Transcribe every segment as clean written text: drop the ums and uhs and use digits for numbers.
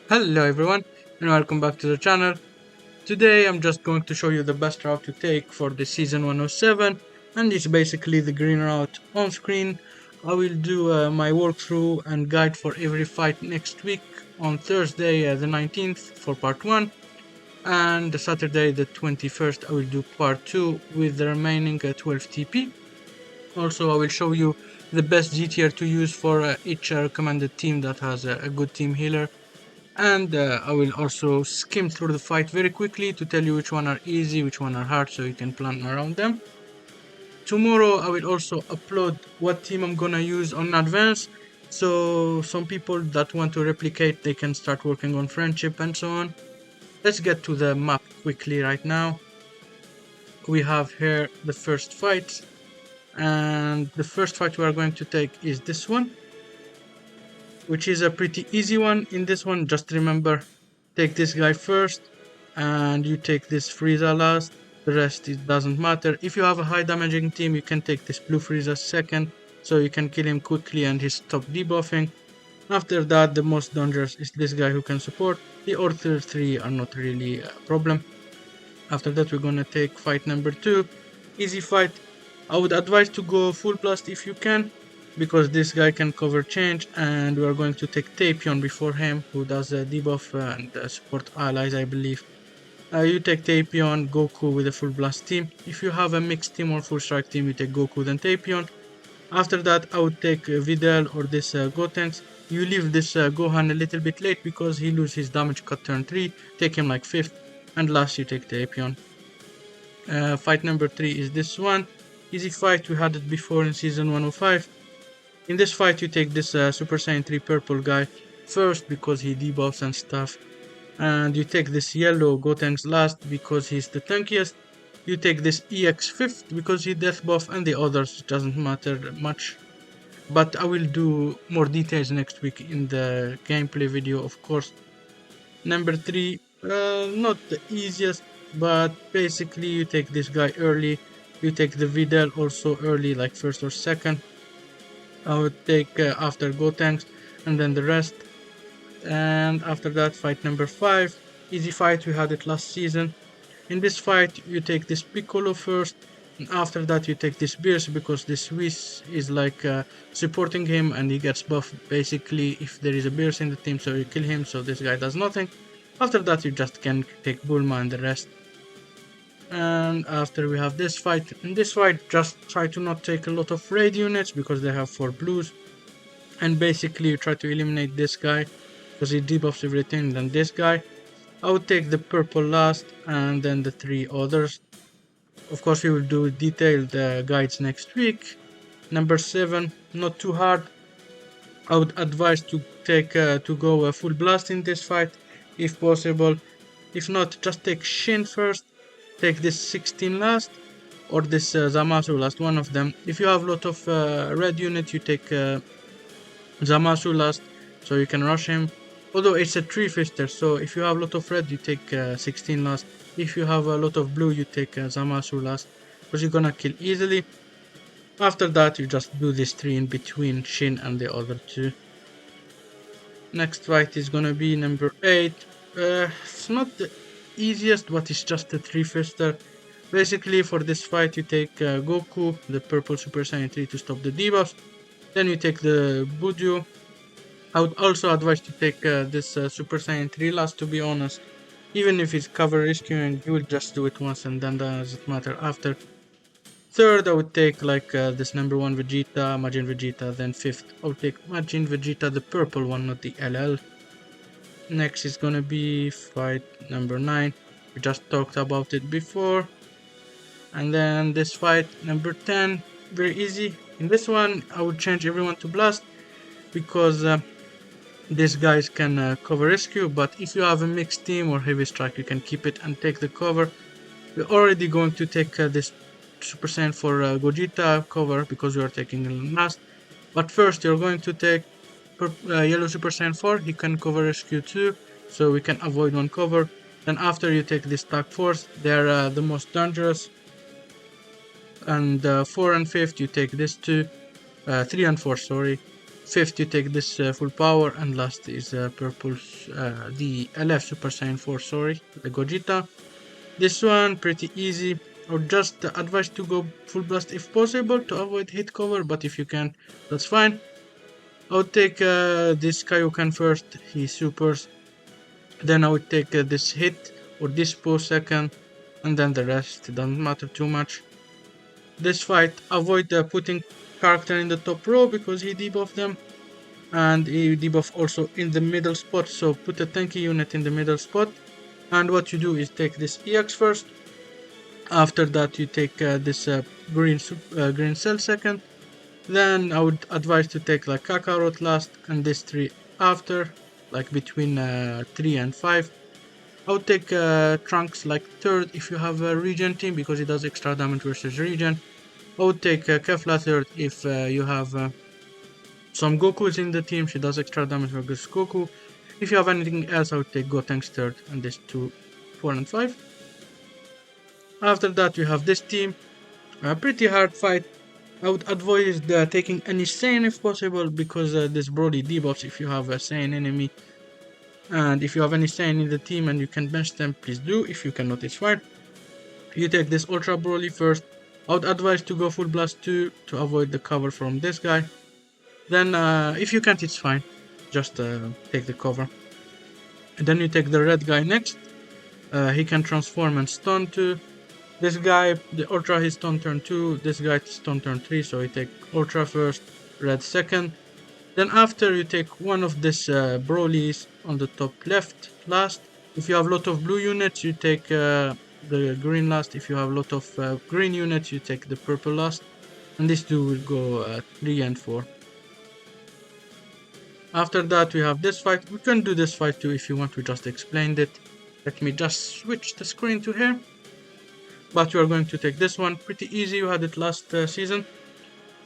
Hello everyone and welcome back to the channel. Today I'm just going to show you the best route to take for the season 107, and it's basically the green route on screen. I will do my walkthrough and guide for every fight next week on Thursday the 19th for part 1, and the Saturday the 21st I will do part 2 with the remaining 12 TP. Also I will show you the best G tier to use for each recommended team that has a good team healer, and I will also skim through the fight very quickly to tell you which one are easy, which one are hard, so you can plan around them. Tomorrow I will also upload what team I'm gonna use on advance, so some people that want to replicate, they can start working on friendship and so on. Let's get to the map quickly right now. We have here the first fight, and the first fight we are going to take is this one, which is a pretty easy one. In this one, just remember, take this guy first, and you take this Frieza last. The rest, it doesn't matter. If you have a high damaging team, you can take this blue Frieza second, so you can kill him quickly and he stop debuffing. After that, the most dangerous is this guy who can support. The other three are not really a problem. After that, we're gonna take fight number 2. Easy fight. I would advise to go full blast if you can, because this guy can cover change, and we are going to take Tapion before him, who does debuff and support allies, I believe. You take Tapion, Goku with a full blast team. If you have a mixed team or full strike team, you take Goku then Tapion. After that, I would take Videl or this Gotenks. You leave this Gohan a little bit late because he loses his damage cut turn 3, take him like 5th, and last you take Tapion. Fight number 3 is this one. Easy fight, we had it before in season 105. In this fight you take this Super Saiyan 3 purple guy first because he debuffs and stuff. And you take this yellow Gotenks last because he's the tankiest. You take this EX 5th because he death buff, and the others doesn't matter much. But I will do more details next week in the gameplay video, of course. Number 3, not the easiest, but basically you take this guy early. You take the Videl also early, like first or second. I would take after Gotenks and then the rest. And after that, fight number 5. Easy fight, we had it last season. In this fight you take this Piccolo first, and after that you take this Beerus because this Whis is like supporting him, and he gets buffed basically if there is a Beerus in the team, so you kill him, so this guy does nothing. After that you just can take Bulma and the rest. And after we have this fight, in this fight just try to not take a lot of raid units because they have 4 blues, and basically you try to eliminate this guy because he debuffs everything. Then this guy, I would take the purple last, and then the 3 others. Of course we will do detailed guides next week. Number 7, not too hard. I would advise to take to go full blast in this fight if possible. If not, just take Shin first, take this 16 last, or this Zamasu last, one of them. If you have a lot of red unit, you take Zamasu last, so you can rush him. Although it's a 3-fister, so if you have a lot of red, you take 16 last. If you have a lot of blue, you take Zamasu last, because you're gonna kill easily. After that, you just do this 3 in between Shin and the other 2. Next fight is gonna be number 8. It's not the easiest, but it's just a 3-fister. Basically, for this fight, you take Goku, the purple Super Saiyan 3, to stop the debuffs. Then you take the Budio. I would also advise to take this Super Saiyan 3 last, to be honest. Even if it's cover rescuing, you will just do it once and then doesn't matter after. Third, I would take like this number 1 Vegeta, Majin Vegeta. Then 5th, I would take Majin Vegeta, the purple one, not the LL. Next is gonna be fight number 9. We just talked about it before. And then this fight number 10, very easy. In this one, I would change everyone to blast because these guys can cover rescue, but if you have a mixed team or heavy strike, you can keep it and take the cover. We're already going to take this Super Saiyan for Gogeta cover because we are taking him last. But first, you're going to take yellow Super Saiyan 4, he can cover rescue too, so we can avoid one cover. Then after you take this Tag Force, they're the most dangerous. And 4 and 5th, you take this 2, 3 and 4, sorry. Fifth, you take this full power, and last is purple, the LF Super Saiyan 4, sorry, the Gogeta. This one pretty easy. I would just advise to go full blast if possible to avoid hit cover, but if you can, that's fine. I would take this Kaioken first, he supers. Then I would take this hit or this pose second, and then the rest. It doesn't matter too much. This fight, avoid putting character in the top row because he debuffed them. And he debuff also in the middle spot, so put a tanky unit in the middle spot. And what you do is take this EX first. After that you take this green cell second. Then I would advise to take like Kakarot last and this 3 after, like between 3 and 5. I would take Trunks like third if you have a Regen team because he does extra damage versus Regen. I would take Kefla third if you have some Gokus in the team, she does extra damage versus Goku. If you have anything else, I would take Gotenks third and this 2, 4 and 5. After that we have this team, a pretty hard fight. I would avoid taking any Saiyan if possible because this Brody debuffs if you have a Saiyan enemy. And if you have any Saiyan in the team and you can bench them, please do. If you cannot, it's fine. You take this Ultra Broly first. I would advise to go full blast 2 to avoid the cover from this guy. Then if you can't, it's fine. Just take the cover. And then you take the red guy next. He can transform and stun too. This guy, the Ultra, he stun turn 2. This guy stun turn 3. So you take Ultra first, red second. Then after you take one of this Broly's on the top left last. If you have a lot of blue units, you take the green last. If you have a lot of green units, you take the purple last. And these two will go 3 and 4. After that we have this fight. We can do this fight too if you want, we just explained it. Let me just switch the screen to here. But you are going to take this one, pretty easy, you had it last season.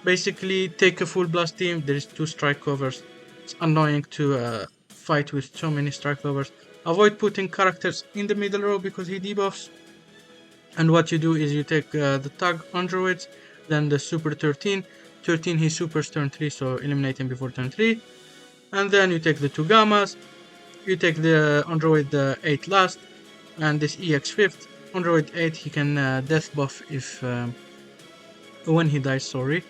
Basically take a full blast team, there is 2 strike covers. It's annoying to fight with so many strike covers. Avoid putting characters in the middle row because he debuffs. And what you do is you take the tag androids, then the super 13. 13 he supers turn 3, so eliminate him before turn 3. And then you take the 2 gammas. You take the android 8 last, and this EX 5th. Android 8 he can death buff if when he dies, sorry.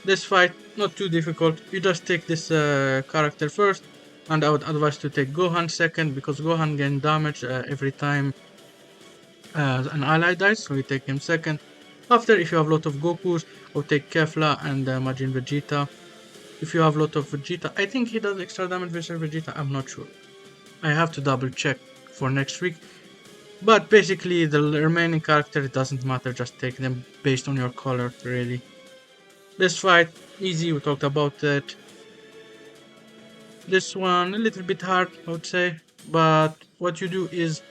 This fight not too difficult, you just take this character first, and I would advise to take Gohan second because Gohan gains damage every time an ally dies, so you take him second. After, if you have a lot of Gokus, I would take Kefla and Majin Vegeta. If you have a lot of Vegeta, I think he does extra damage versus Vegeta, I'm not sure. I have to double check for next week. But basically the remaining character, it doesn't matter, just take them based on your color, really. This fight, easy, we talked about it. This one, a little bit hard, I would say. But what you do is,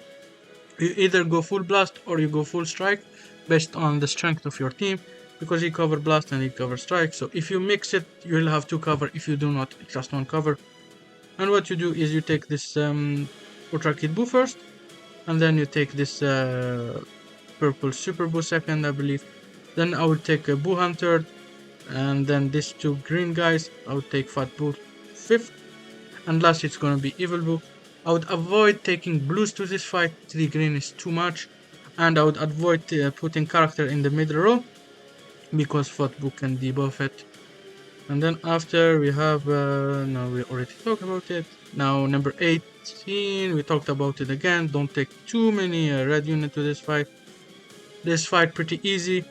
you either go full blast or you go full strike, based on the strength of your team. Because he cover blast and he cover strike, so if you mix it, you will have 2 cover, if you do not, it's just 1 cover. And what you do is you take this Ultra Kid Buu first. And then you take this purple Super Buu second, I believe. Then I would take a Buhan third. And then these 2 green guys, I would take Fat Buu 5th. And last it's gonna be Evil Buu. I would avoid taking blues to this fight, 3 green is too much. And I would avoid putting character in the middle row, because Fat Buu can debuff it. And then after we have, no, we already talked about it. Now number 18, we talked about it again. Don't take too many red units to this fight. This fight pretty easy.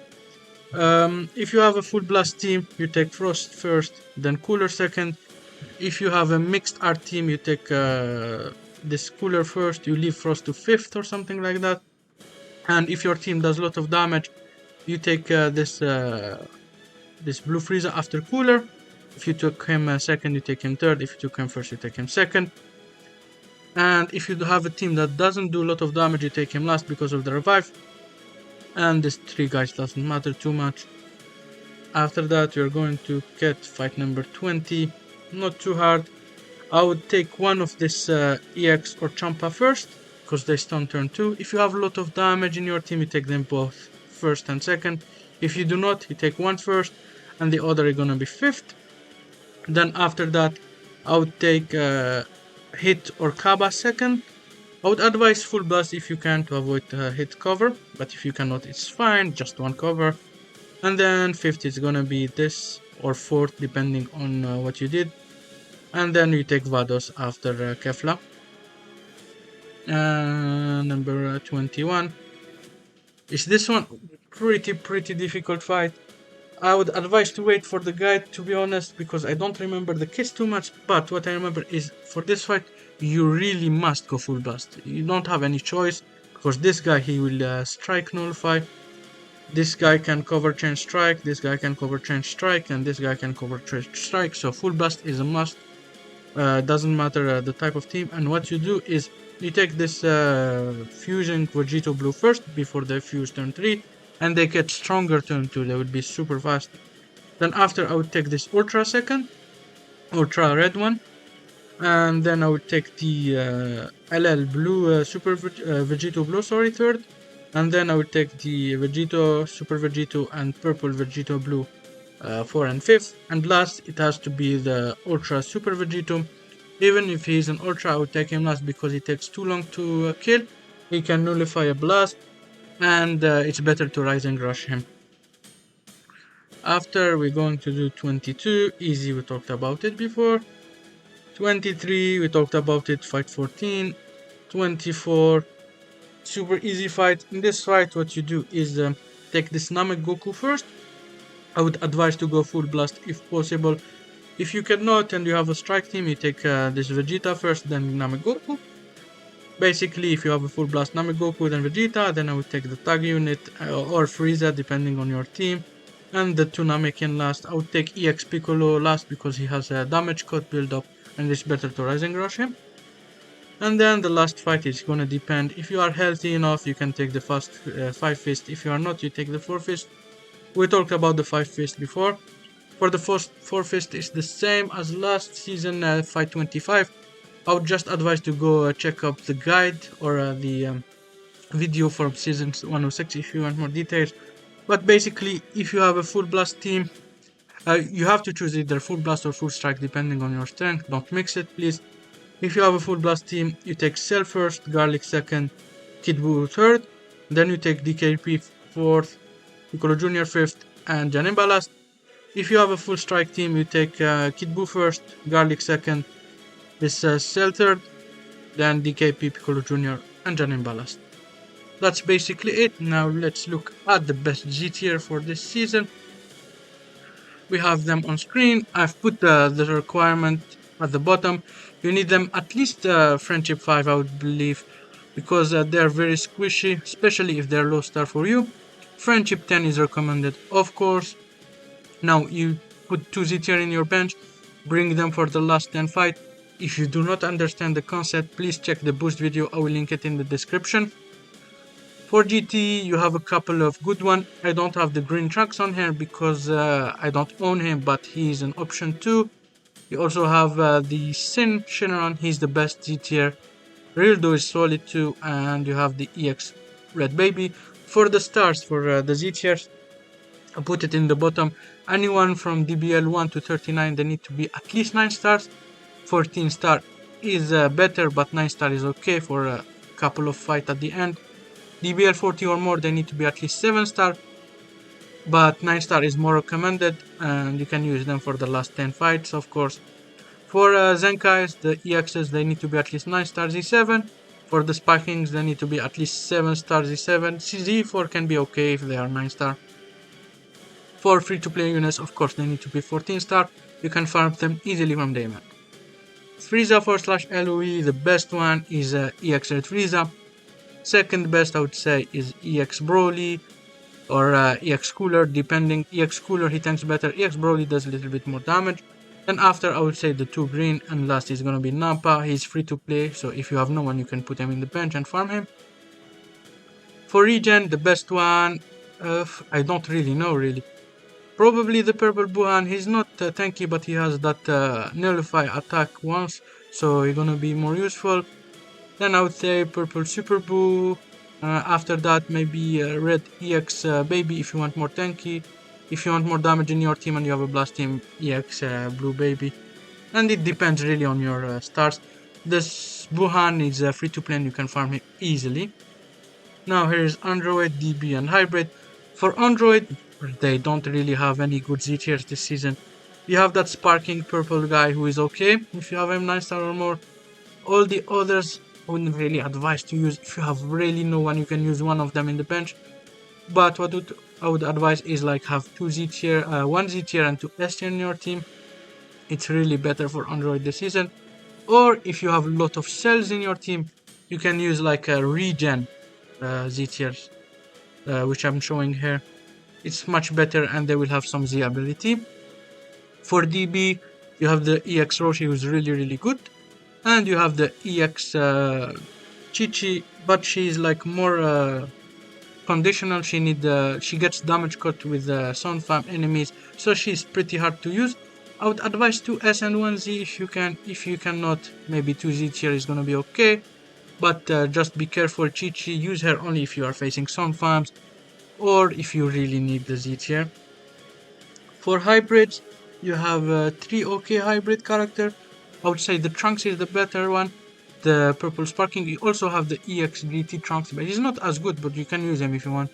If you have a full blast team, you take Frost first, then Cooler second. If you have a mixed art team, you take this Cooler first, you leave Frost to 5th or something like that. And if your team does a lot of damage, you take this Blue Frieza after Cooler. If you took him second, you take him third. If you took him first, you take him second. And if you have a team that doesn't do a lot of damage, you take him last because of the revive. And these 3 guys doesn't matter too much. After that, you're going to get fight number 20. Not too hard. I would take one of this EX or Champa first, because they stun turn 2. If you have a lot of damage in your team, you take them both first and second. If you do not, you take one first, and the other is gonna be 5th. Then after that, I would take hit or Kaba second. I would advise full blast if you can to avoid hit cover, but if you cannot, it's fine, just one cover. And then fifth is gonna be this, or fourth, depending on what you did. And then you take Vados after Kefla. Number 21 is this one. Pretty difficult fight. I would advise to wait for the guide, to be honest, because I don't remember the case too much, but what I remember is for this fight you really must go full blast. You don't have any choice, because this guy, he will strike nullify, this guy can cover change strike, this guy can cover change strike, and this guy can cover change strike, so full blast is a must. Doesn't matter the type of team. And what you do is you take this fusing Vegito blue first before they fuse turn 3, and they get stronger turn 2, they would be super fast. Then after I would take this ultra second, ultra red one, and then I would take the LL blue Vegito blue, sorry, third, and then I would take the Vegito, super Vegito, and purple Vegito blue 4 and 5th, and last it has to be the Ultra Super Vegito. Even if he's an Ultra, I would take him last because he takes too long to kill. He can nullify a blast, and it's better to Rising Rush him. After, we're going to do 22, easy, we talked about it before. 23, we talked about it, fight 14. 24, super easy fight. In this fight, what you do is take this Namek Goku first. I would advise to go full blast if possible. If you cannot and you have a strike team, you take this Vegeta first, then Namek Goku. Basically, if you have a full blast Namek Goku, then Vegeta, then I would take the tag unit or Frieza, depending on your team. And the 2 Namekian last. I would take EX Piccolo last because he has a damage code build up and it's better to Rising Rush him. And then the last fight is gonna depend. If you are healthy enough, you can take the fast 5 fist. If you are not, you take the 4 fist. We talked about the 5 fist before. For the first 4 fist, it's the same as last season fight 25. I would just advise to go check up the guide or the video for season 106 if you want more details. But basically, if you have a full blast team, you have to choose either full blast or full strike depending on your strength. Don't mix it, please. If you have a full blast team, you take Cell first, Garlic second, Kid Buu third, then you take DKP fourth, Piccolo Jr. fifth, and Janemba last. If you have a full strike team, you take Kid Buu first, Garlic second, this Cell third, then DKP, Piccolo Jr. and Janemba last. That's basically it. Now let's look at the best G tier for this season. We have them on screen. I've put the requirement at the bottom. You need them at least Friendship 5, I would believe, because they're very squishy, especially if they're low star for you. Friendship 10 is recommended, of course. Now you put 2 Z tier in your bench, bring them for the last 10 fight. If you do not understand the concept, please check the boost video, I will link it in the description. For GT, you have a couple of good ones. I don't have the green tracks on here because I don't own him, but he's an option too. You also have the Sin Shinran, he's the best Z tier. Rildo is solid too, and you have the EX Red Baby. For the stars, for the Z tiers, I put it in the bottom. Anyone from DBL 1 to 39, they need to be at least 9 stars. 14 star is better, but 9 star is okay for a couple of fights at the end. DBL 40 or more, they need to be at least 7 star, but 9 star is more recommended, and you can use them for the last 10 fights, of course. For Zenkais, the EXs, they need to be at least 9 star Z7. For the Spikings, they need to be at least 7 star Z7. Z4 can be okay if they are 9 star. For free-to-play units, of course, they need to be 14 star. You can farm them easily from day one. Frieza 4/LOE, the best one is EX Red Frieza. Second best, I would say, is EX Broly or EX Cooler, depending. EX Cooler, he tanks better. EX Broly does a little bit more damage. Then after, I would say the 2 green, and last is gonna be Nappa. He's free to play, so if you have no one, you can put him in the bench and farm him. For Regen, the best one, I don't really know, really. Probably the purple Buhan. He's not tanky, but he has that nullify attack once, so he's gonna be more useful. Then I would say purple Super Buu. After that, maybe red EX Baby if you want more tanky. if you want more damage in your team and you have a Blast Team EX Blue Baby. And it depends really on your stars. This Buhan is free to play and you can farm him easily. Now here is Android, DB and Hybrid. For Android, they don't really have any good Z tiers this season. You have that sparking purple guy who is okay if you have him 9 star or more. All the others I wouldn't really advise to use. If you have really no one, you can use one of them in the bench. But what I would advise is like have 2 Z tier, 1 Z tier and 2 S tier in your team. It's really better for Android this season. Or if you have a lot of cells in your team, you can use like a Regen Z tiers, which I'm showing here. It's much better and they will have some Z ability. For DB, you have the EX Roshi, who's really good. And you have the EX Chichi, but she's like more conditional. She gets damage cut with Sound Fam enemies, so she's pretty hard to use. I would advise 2S and 1Z if you can. If you cannot, maybe 2Z tier is gonna be okay. But just be careful, Chichi, use her only if you are facing Sound Fams or if you really need the Z tier. For hybrids, you have 3 okay hybrid character. I would say the Trunks is the better one. The purple sparking. You also have the EX GT Trunks, but he's not as good, but you can use him if you want.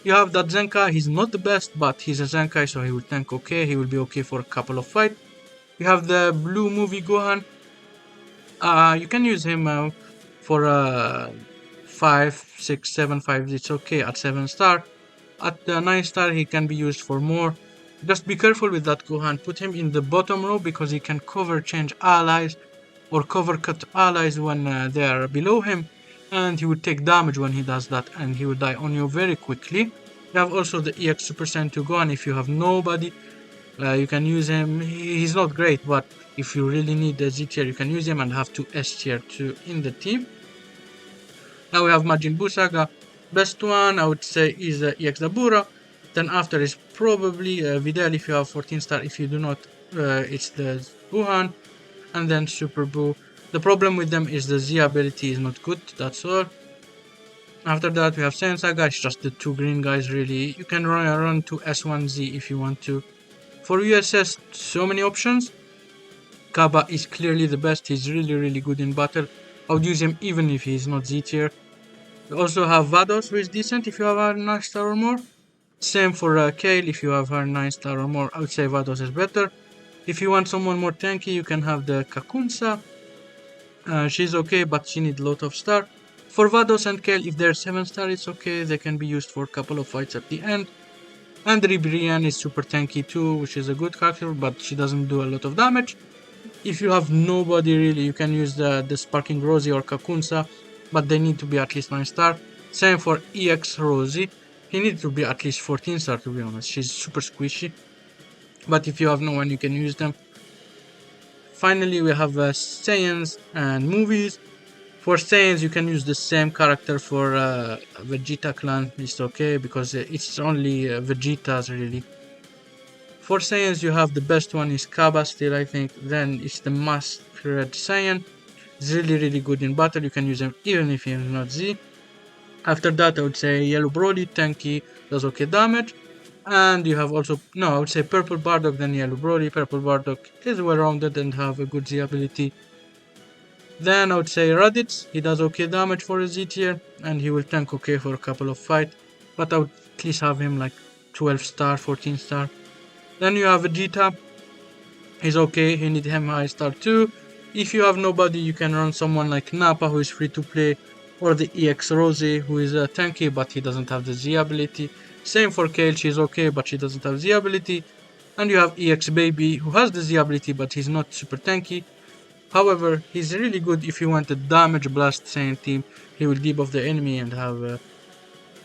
You have that Zenkai. He's not the best, but he's a Zenkai, so he will tank okay. He will be okay for a couple of fights. You have the blue movie Gohan. You can use him for 5, 6, 7, 5. It's okay at 7 star. At 9 star, he can be used for more. Just be careful with that Gohan. Put him in the bottom row because he can cover change allies or cover cut allies when they are below him, and he would take damage when he does that, and he will die on you very quickly. You have also the EX Super Saiyan 2 Gohan. If you have nobody, you can use him. He's not great, but if you really need the Z tier, you can use him and have 2 S tier 2 in the team. Now we have Majin Buu Saga. Best one I would say is EX Dabura. Then after is probably Videl if you have 14 star. If you do not, it's the Buhan. And then Super Buu. The problem with them is the Z ability is not good, that's all. After that we have Saiyan Saga, it's just the 2 green guys really. You can run to S1Z if you want to. For USS, so many options. Kaba is clearly the best, he's really good in battle. I would use him even if he's not Z tier. You also have Vados, who is decent if you have her 9 star or more. Same for Kale, if you have her 9 star or more, I would say Vados is better. If you want someone more tanky, you can have the Kakunsa. She's okay, but she needs a lot of star. For Vados and Kale, if they're 7 star, it's okay. They can be used for a couple of fights at the end. And Ribrian is super tanky too, which is a good character, but she doesn't do a lot of damage. If you have nobody really, you can use the Sparking Rosie or Kakunsa, but they need to be at least 9 star. Same for EX Rosie. He needs to be at least 14 star, to be honest. She's super squishy. But if you have no one, you can use them. Finally, we have Saiyans and Movies. For Saiyans, you can use the same character for Vegeta clan. It's okay because it's only Vegetas really. For Saiyans, you have the best one is Kaba still, I think. Then it's the Masked Saiyan. It's really good in battle. You can use him even if he's not Z. After that, I would say Yellow Broly, tanky, does okay damage. And you have also, no, I would say Purple Bardock, then Yellow Broly. Purple Bardock is well rounded and have a good Z ability. Then I would say Raditz, he does okay damage for a Z tier, and he will tank okay for a couple of fights. But I would at least have him like 12 star, 14 star. Then you have Vegeta, he's okay, you need him high star too. If you have nobody, you can run someone like Nappa, who is free to play, or the EX Rosie, who is tanky, but he doesn't have the Z ability. Same for Kale, she's okay, but she doesn't have Z ability. And you have EX Baby, who has the Z ability, but he's not super tanky. However, he's really good if you want a damage blast Saiyan team. He will debuff the enemy and have...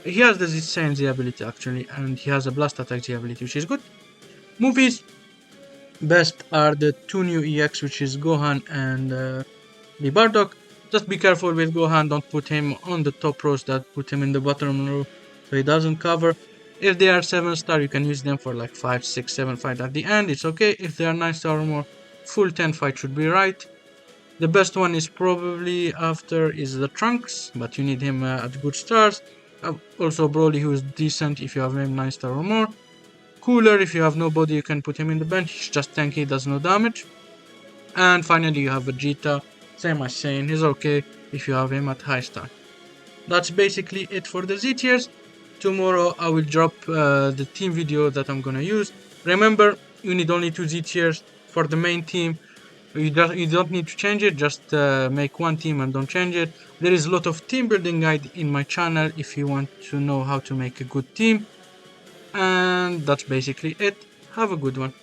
he has the Saiyan Z ability actually, and he has a blast attack Z ability, which is good. Movies, best are the 2 new EX, which is Gohan and the Bardock. Just be careful with Gohan, don't put him on the top rows, that put him in the bottom row so he doesn't cover. If they are 7 star, you can use them for like 5, 6, 7 fight at the end, it's okay. If they are 9 star or more, full 10 fight should be right. The best one is probably after is the Trunks, but you need him at good stars. Also Broly, who is decent if you have him 9 star or more. Cooler, if you have nobody, you can put him in the bench. He's just tanky, does no damage. And finally, you have Vegeta, same as Saiyan. He's okay if you have him at high star. That's basically it for the Z tiers. Tomorrow I will drop the team video that I'm gonna use. Remember, you need only 2 Z tiers for the main team. You don't need to change it, just make one team and don't change it. There is a lot of team building guide in my channel if you want to know how to make a good team. And that's basically it. Have a good one.